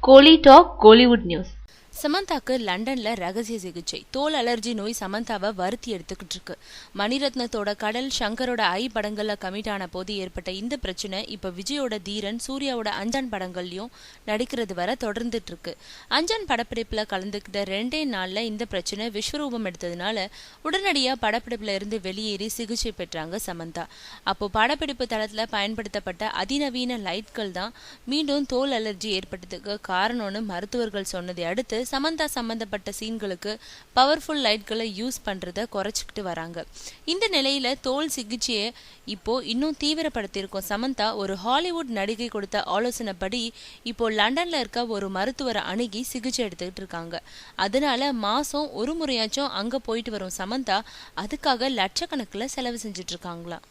கோலி talk Kollywood news. சமந்தாக்கு லண்டன்ல ரகசிய சிகிச்சை. தோல் அலர்ஜி நோய் சமந்தாவை வருத்தி எடுத்துக்கிட்டு இருக்கு. மணிரத்னத்தோட கடல், சங்கரோட ஐ படங்கள்ல கமிட் ஆன போது ஏற்பட்ட இந்த பிரச்சனை இப்ப விஜயோட தீரன், சூர்யாவோட அஞ்சான் படங்கள்லயும் நடிக்கிறது வர தொடர்ந்துட்டு இருக்கு. அஞ்சான் படப்பிடிப்புல கலந்துக்கிட்ட 2 நாள்ல இந்த பிரச்சனை விஸ்வரூபம் எடுத்ததுனால உடனடியா படப்பிடிப்புல இருந்து வெளியேறி சிகிச்சை பெற்றாங்க சமந்தா. அப்போ படப்பிடிப்பு தளத்துல பயன்படுத்தப்பட்ட அதிநவீன லைட்கள் தான் மீண்டும் தோல் அலர்ஜி ஏற்பட்டதுக்கு காரணம்னு மருத்துவர்கள் சொன்னதை அடுத்து சமந்தா சம்பந்தப்பட்ட சீன்களுக்கு பவர்ஃபுல் லைட்களை யூஸ் பண்றத குறைச்சிக்கிட்டு வராங்க. இந்த நிலையில தோல் சிகிச்சையை இப்போ இன்னும் தீவிரப்படுத்தியிருக்கோம். சமந்தா ஒரு ஹாலிவுட் நடிகை கொடுத்த ஆலோசனைப்படி இப்போ லண்டன்ல இருக்க ஒரு மருத்துவரை அணுகி சிகிச்சை எடுத்துக்கிட்டு இருக்காங்க. அதனால மாசம் ஒரு முறையாச்சும் அங்க போயிட்டு வரும் சமந்தா அதுக்காக லட்சக்கணக்கில் செலவு செஞ்சுட்டு இருக்காங்களாம்.